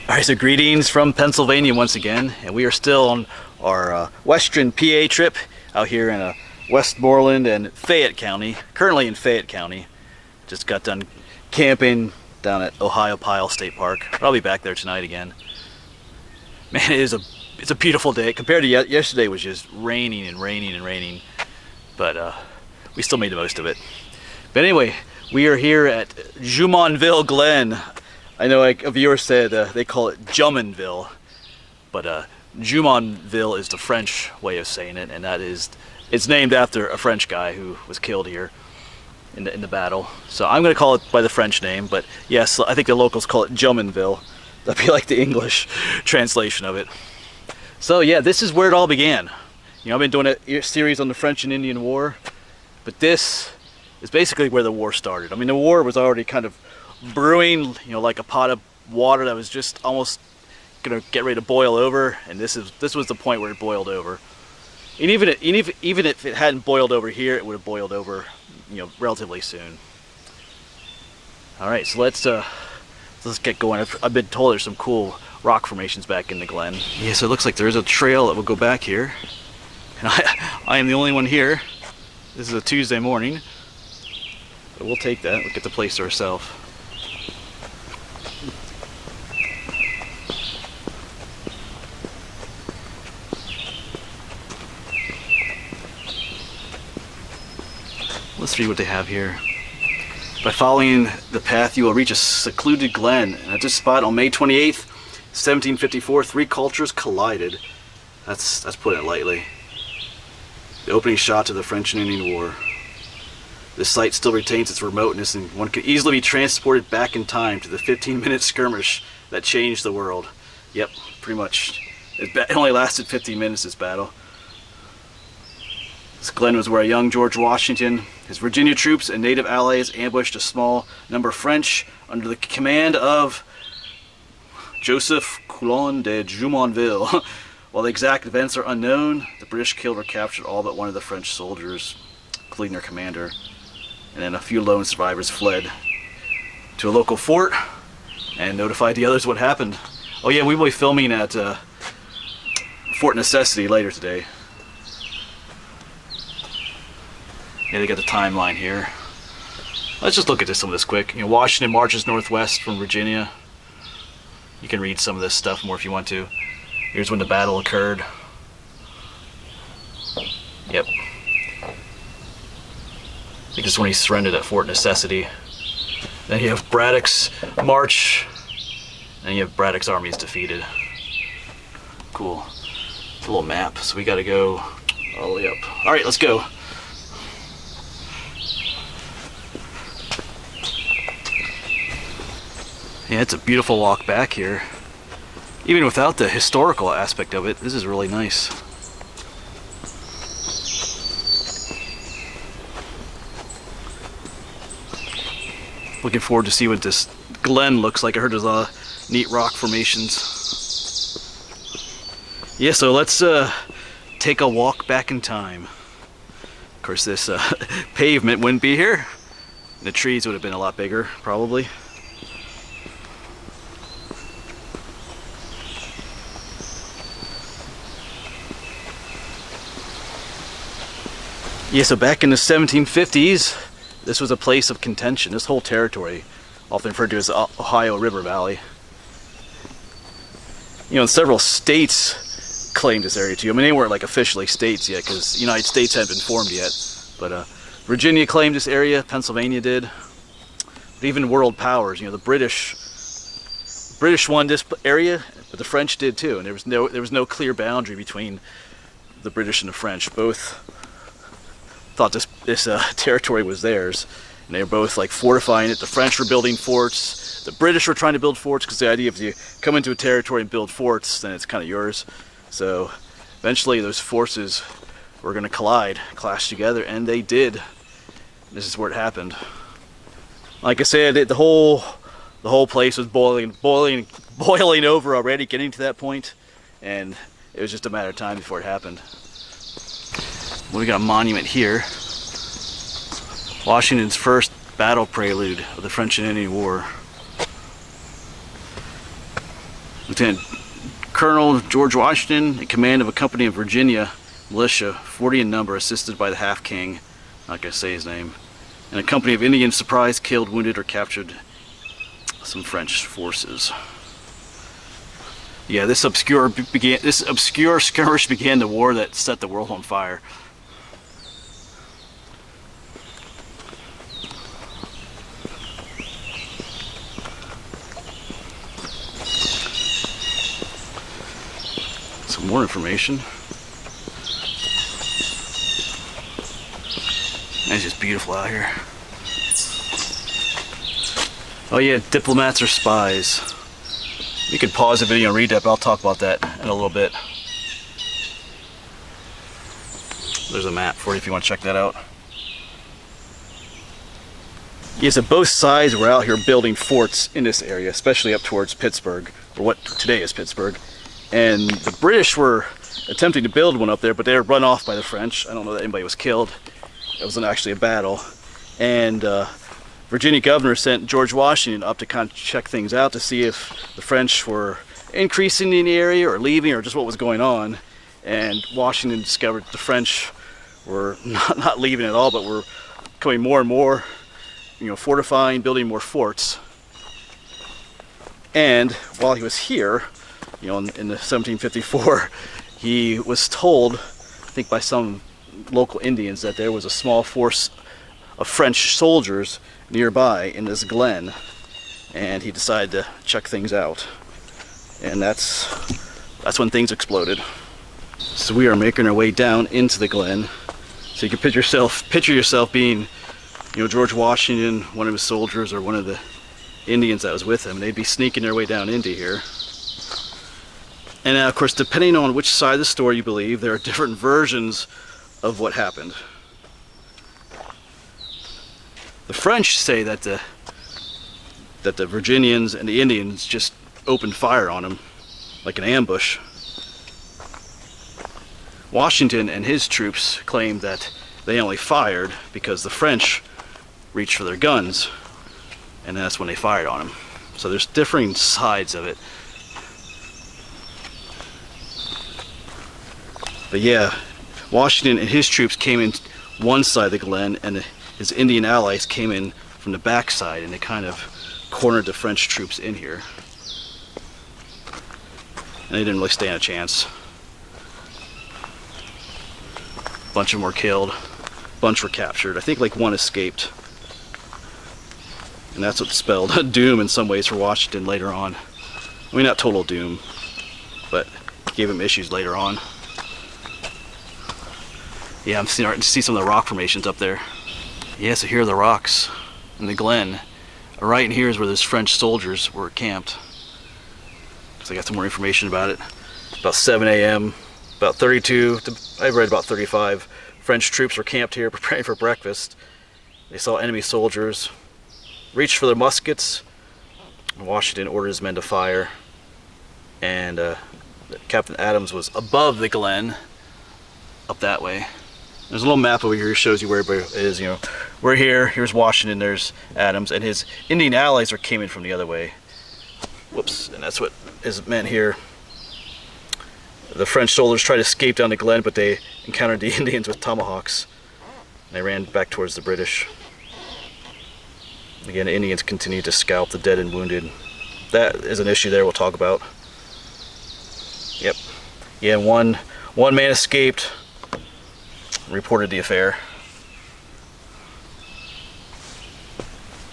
Alright, so greetings from Pennsylvania once again, and we are still on our Western PA trip out here in Westmoreland and Fayette County. Currently in Fayette County. Just got done camping down at Ohio Pile State Park. But I'll be back there tonight again. Man, it's a beautiful day. Compared to yesterday, it was just raining and raining and raining. But we still made the most of it. But anyway, we are here at Jumonville Glen. I know a viewer said they call it Jumonville, but Jumonville is the French way of saying it, and it's named after a French guy who was killed here in the battle. So I'm going to call it by the French name, but yes, I think the locals call it Jumonville. That'd be like the English translation of it. So yeah, this is where it all began. You know, I've been doing a series on the French and Indian War, but this is basically where the war started. I mean, the war was already kind of brewing, you know, like a pot of water that was just almost gonna get ready to boil over, and this was the point where it boiled over. And even if it hadn't boiled over here, it would have boiled over, you know, relatively soon. All right, so let's get going. I've been told there's some cool rock formations back in the Glen. Yeah, so it looks like there is a trail that will go back here, and I am the only one here. This is a Tuesday morning, but we'll take that. We'll get the place to ourselves. Let's see what they have here. By following the path, you will reach a secluded glen. And at this spot on May 28th, 1754, three cultures collided. That's putting it lightly. The opening shot to the French and Indian War. This site still retains its remoteness, and one could easily be transported back in time to the 15-minute skirmish that changed the world. Yep, pretty much. It only lasted 15 minutes, this battle. This glen was where a young George Washington, his Virginia troops, and native allies ambushed a small number of French under the command of Joseph Coulon de Jumonville. While the exact events are unknown, the British killed or captured all but one of the French soldiers, including their commander, and then a few lone survivors fled to a local fort and notified the others what happened. Oh yeah, we will be filming at Fort Necessity later today. Yeah, they got the timeline here. Let's just look at some of this quick. You know, Washington marches northwest from Virginia. You can read some of this stuff more if you want to. Here's when the battle occurred. Yep. I think this is when he surrendered at Fort Necessity. Then you have Braddock's march, and you have Braddock's army is defeated. Cool. It's a little map, so we gotta go all the way up. Alright, let's go. Yeah, it's a beautiful walk back here. Even without the historical aspect of it, this is really nice. Looking forward to see what this glen looks like. I heard there's a lot of neat rock formations. Yeah, so let's take a walk back in time. Of course, this pavement wouldn't be here. The trees would have been a lot bigger, probably. Yeah, so back in the 1750s, this was a place of contention. This whole territory, often referred to as the Ohio River Valley. You know, and several states claimed this area too. I mean, they weren't like officially states yet because the United States hadn't been formed yet. But Virginia claimed this area, Pennsylvania did. But even world powers, you know, the British won this area, but the French did too. And there was no clear boundary between the British and the French. Both thought this territory was theirs, and they were both like fortifying it. The French were building forts, the British were trying to build forts, because the idea if you come into a territory and build forts, then it's kind of yours. So eventually those forces were going to clash together, and they did. This is where it happened. Like I said, the whole place was boiling over already, getting to that point, and it was just a matter of time before it happened. We got a monument here. Washington's first battle prelude of the French and Indian War. Lieutenant Colonel George Washington, in command of a company of Virginia militia, 40 in number, assisted by the half-king, not going to say his name, and a company of Indians surprised, killed, wounded, or captured some French forces. Yeah, this obscure skirmish began the war that set the world on fire. Some more information. It's just beautiful out here. Oh yeah, diplomats or spies. You could pause the video and read that, but I'll talk about that in a little bit. There's a map for you if you want to check that out. Yeah, so both sides were out here building forts in this area, especially up towards Pittsburgh, or what today is Pittsburgh. And the British were attempting to build one up there, but they were run off by the French. I don't know that anybody was killed. It wasn't actually a battle. And Virginia governor sent George Washington up to kind of check things out to see if the French were increasing in the area or leaving or just what was going on. And Washington discovered the French were not leaving at all, but were coming more and more, fortifying, building more forts. And while he was here, in the 1754, he was told, I think by some local Indians, that there was a small force of French soldiers nearby in this glen, and he decided to check things out. And that's when things exploded. So we are making our way down into the glen. So you can picture yourself being, George Washington, one of his soldiers, or one of the Indians that was with him. They'd be sneaking their way down into here. And of course, depending on which side of the story you believe, there are different versions of what happened. The French say that the Virginians and the Indians just opened fire on them like an ambush. Washington and his troops claimed that they only fired because the French reached for their guns, and that's when they fired on them. So there's differing sides of it. But yeah, Washington and his troops came in one side of the glen, and his Indian allies came in from the back side, and they kind of cornered the French troops in here. And they didn't really stand a chance. A bunch of them were killed, a bunch were captured. I think like one escaped. And that's what spelled doom in some ways for Washington later on. I mean, not total doom, but gave him issues later on. Yeah, I'm starting to see some of the rock formations up there. Yeah, so here are the rocks in the glen. Right in here is where those French soldiers were camped. So I got some more information about it. About 7 a.m., about 32, I've read about 35 French troops were camped here preparing for breakfast. They saw enemy soldiers, reached for their muskets, and Washington ordered his men to fire. And Captain Adams was above the glen, up that way. There's a little map over here that shows you where everybody is. We're here, here's Washington, there's Adams, and his Indian allies came in from the other way. Whoops, and that's what is meant here. The French soldiers tried to escape down the glen, but they encountered the Indians with tomahawks. And they ran back towards the British. Again, the Indians continued to scalp the dead and wounded. That is an issue there we'll talk about. Yep. Yeah, one man escaped, reported the affair.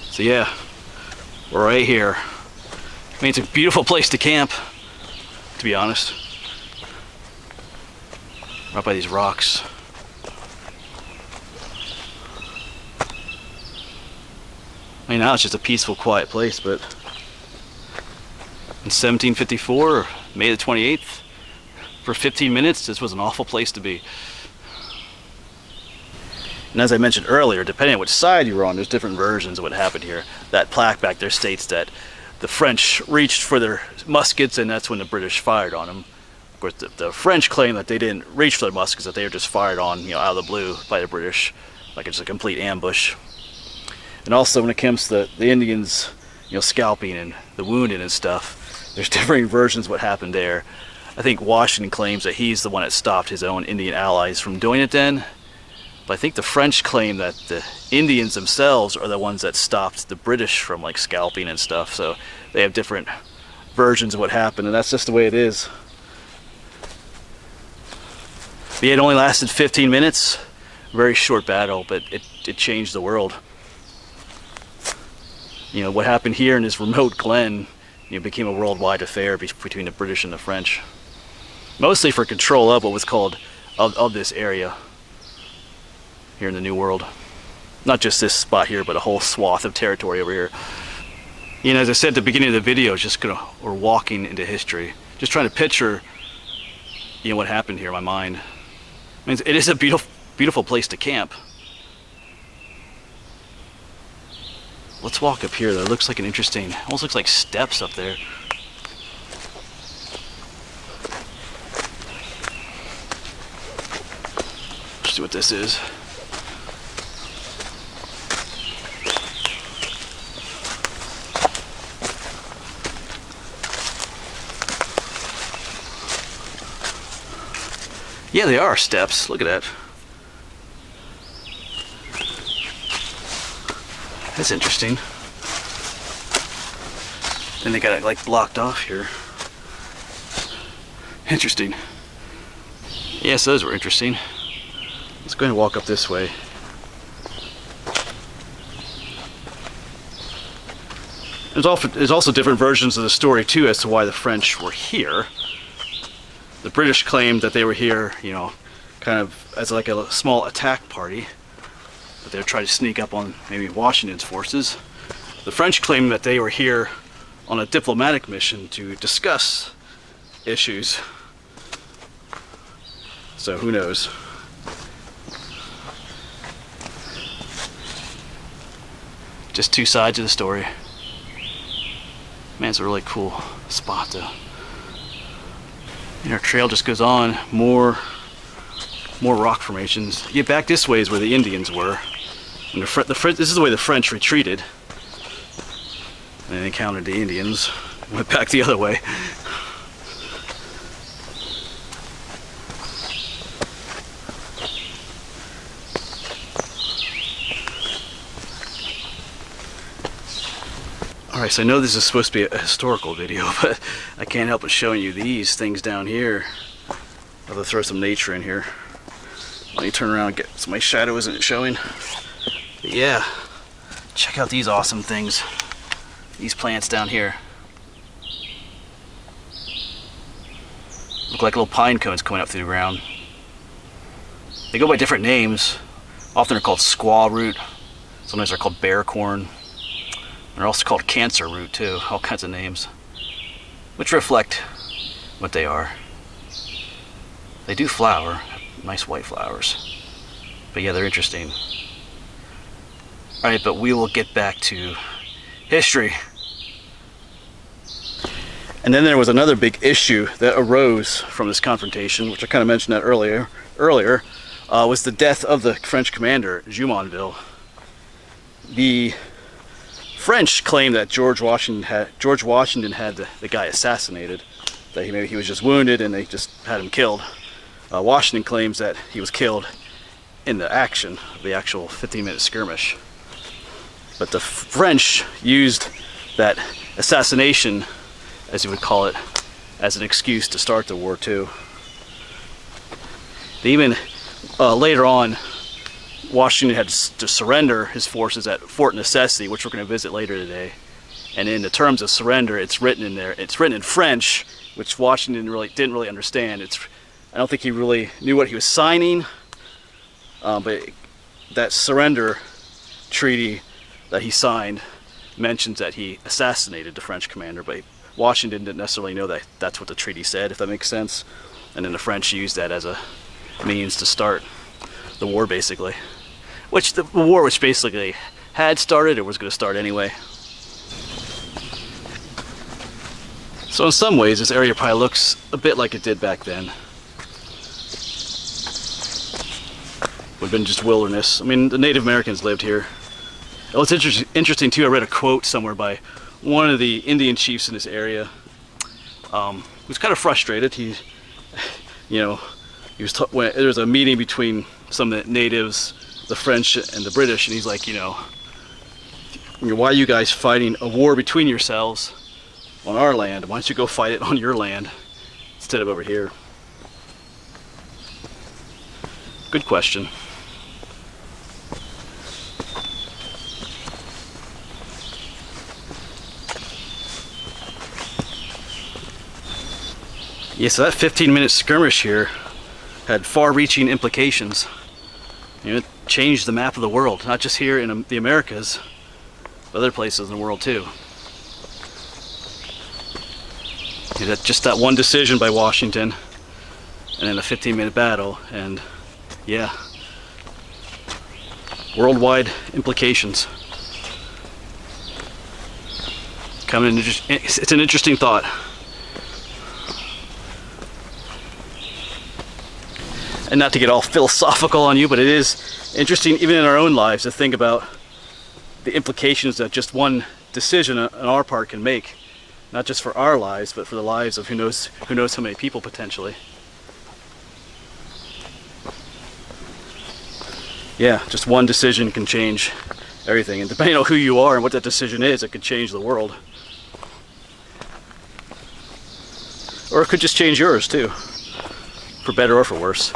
So yeah, we're right here. I mean, it's a beautiful place to camp, to be honest. Right by these rocks. I mean, now it's just a peaceful, quiet place, but in 1754, May the 28th, for 15 minutes, this was an awful place to be. And as I mentioned earlier, depending on which side you were on, there's different versions of what happened here. That plaque back there states that the French reached for their muskets, and that's when the British fired on them. Of course, the French claim that they didn't reach for their muskets, that they were just fired on, out of the blue by the British, like it's a complete ambush. And also, when it comes to the Indians, scalping and the wounded and stuff, there's differing versions of what happened there. I think Washington claims that he's the one that stopped his own Indian allies from doing it then. But I think the French claim that the Indians themselves are the ones that stopped the British from like scalping and stuff. So they have different versions of what happened, and that's just the way it is. But it only lasted 15 minutes. Very short battle, but it changed the world. You know, what happened here in this remote glen, you know, became a worldwide affair between the British and the French. Mostly for control of what was called of this area here in the New World. Not just this spot here, but a whole swath of territory over here. You know, as I said at the beginning of the video, we're walking into history. Just trying to picture, you know, what happened here in my mind. I mean, it is a beautiful place to camp. Let's walk up here though. It looks like almost looks like steps up there. Let's see what this is. Yeah, they are steps. Look at that. That's interesting. Then they got it like blocked off here. Interesting. Yes, those were interesting. Let's go ahead and walk up this way. There's also different versions of the story too as to why the French were here. The British claimed that they were here, you know, kind of as like a small attack party. That they were trying to sneak up on maybe Washington's forces. The French claimed that they were here on a diplomatic mission to discuss issues. So who knows? Just two sides of the story. Man, it's a really cool spot though. And our trail just goes on, more rock formations. Yeah, back this way is where the Indians were. And this is the way the French retreated. And they encountered the Indians. Went back the other way. Alright, so I know this is supposed to be a historical video, but I can't help but showing you these things down here. I'll have to throw some nature in here. Let me turn around and get so my shadow isn't showing. But yeah, check out these awesome things. These plants down here. Look like little pine cones coming up through the ground. They go by different names. Often they're called squaw root. Sometimes they're called bear corn. They're also called cancer root too. All kinds of names, which reflect what they are. They do flower, nice white flowers. But yeah, they're interesting. Alright, but we will get back to history. And then there was another big issue that arose from this confrontation, which I kind of mentioned that earlier, was the death of the French commander, Jumonville. The French claim that George Washington had the guy assassinated, that maybe he was just wounded and they just had him killed. Washington claims that he was killed in the action of the actual 15-minute skirmish. But the French used that assassination, as you would call it, as an excuse to start the war too. They even later on, Washington had to surrender his forces at Fort Necessity, which we're going to visit later today. And in the terms of surrender, it's written in there. It's written in French, which Washington didn't really understand. I don't think he really knew what he was signing. But that surrender treaty that he signed mentions that he assassinated the French commander, but Washington didn't necessarily know that that's what the treaty said, if that makes sense. And then the French used that as a means to start the war, basically. Which the war, which basically had started or was going to start anyway. So in some ways, this area probably looks a bit like it did back then. Would have been just wilderness. I mean, the Native Americans lived here. Oh, it's interesting too. I read a quote somewhere by one of the Indian chiefs in this area. He was kind of frustrated. He was when there was a meeting between some of the natives, the French and the British, and he's like, why are you guys fighting a war between yourselves on our land? Why don't you go fight it on your land instead of over here? Good question. Yeah, so that 15-minute skirmish here had far-reaching implications. It changed the map of the world, not just here in the Americas, but other places in the world too. Just that one decision by Washington, and then a 15-minute battle, and yeah, worldwide implications. It's an interesting thought. And not to get all philosophical on you, but it is interesting even in our own lives to think about the implications that just one decision on our part can make, not just for our lives, but for the lives of who knows how many people potentially. Yeah, just one decision can change everything, and depending on who you are and what that decision is, it could change the world. Or it could just change yours too, for better or for worse.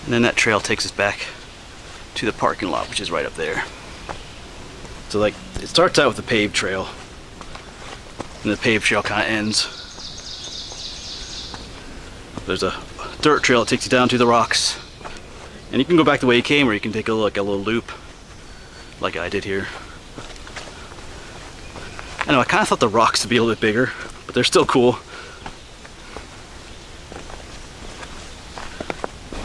And then that trail takes us back to the parking lot, which is right up there. So like, it starts out with a paved trail, and the paved trail kind of ends. There's a dirt trail that takes you down to the rocks. And you can go back the way you came, or you can take a little loop, like I did here. I know, I kind of thought the rocks would be a little bit bigger, but they're still cool.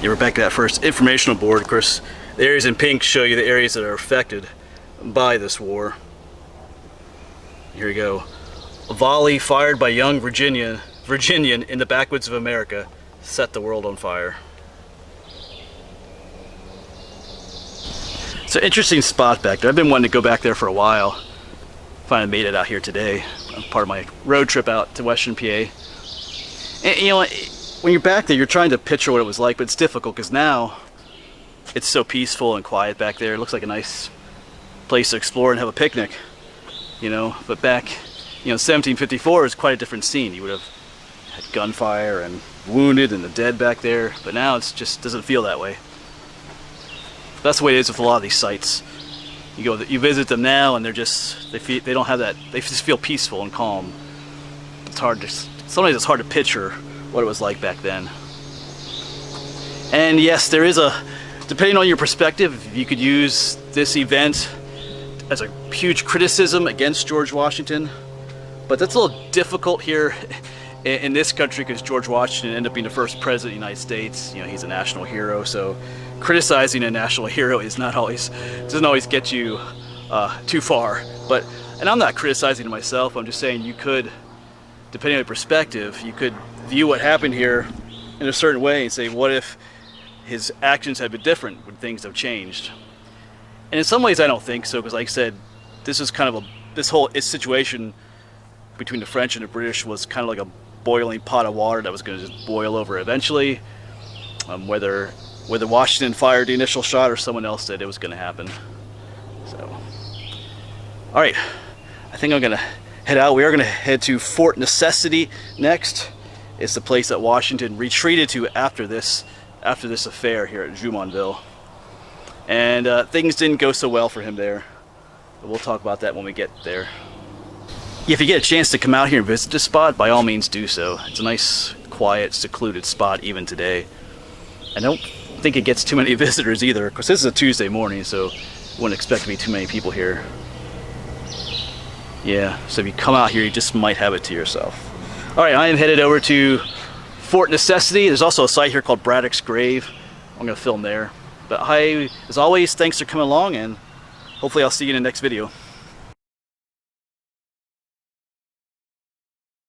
Yeah, we're back to that first informational board. Of course, the areas in pink show you the areas that are affected by this war. Here we go. A volley fired by young Virginian in the backwoods of America set the world on fire. It's an interesting spot back there. I've been wanting to go back there for a while. Finally made it out here today. Part of my road trip out to Western PA. And when you're back there, you're trying to picture what it was like, but it's difficult because now it's so peaceful and quiet back there. It looks like a nice place to explore and have a picnic, But back, 1754 is quite a different scene. You would have had gunfire and wounded and the dead back there, but now it's just doesn't feel that way. That's the way it is with a lot of these sites. You visit them now, and they don't have that. They just feel peaceful and calm. Sometimes it's hard to picture what it was like back then. And yes, there is depending on your perspective, you could use this event as a huge criticism against George Washington, but that's a little difficult here in this country because George Washington ended up being the first president of the United States. He's a national hero, so criticizing a national hero doesn't always get you too far. And I'm not criticizing myself. I'm just saying you could, depending on your perspective, you could view what happened here in a certain way and say, what if his actions had been different? Would things have changed? And in some ways, I don't think so, because like I said, this is kind of this whole situation between the French and the British was kind of like a boiling pot of water that was going to just boil over eventually. Whether Washington fired the initial shot or someone else did, it was going to happen. So, all right, I think I'm going to head out. We are going to head to Fort Necessity next. It's the place that Washington retreated to after this affair here at Jumonville. And things didn't go so well for him there. But we'll talk about that when we get there. If you get a chance to come out here and visit this spot, by all means do so. It's a nice, quiet, secluded spot even today. I don't think it gets too many visitors either, because this is a Tuesday morning, so wouldn't expect to be too many people here. Yeah, so if you come out here, you just might have it to yourself. All right, I am headed over to Fort Necessity. There's also a site here called Braddock's Grave. I'm going to film there. But as always, thanks for coming along, and hopefully I'll see you in the next video.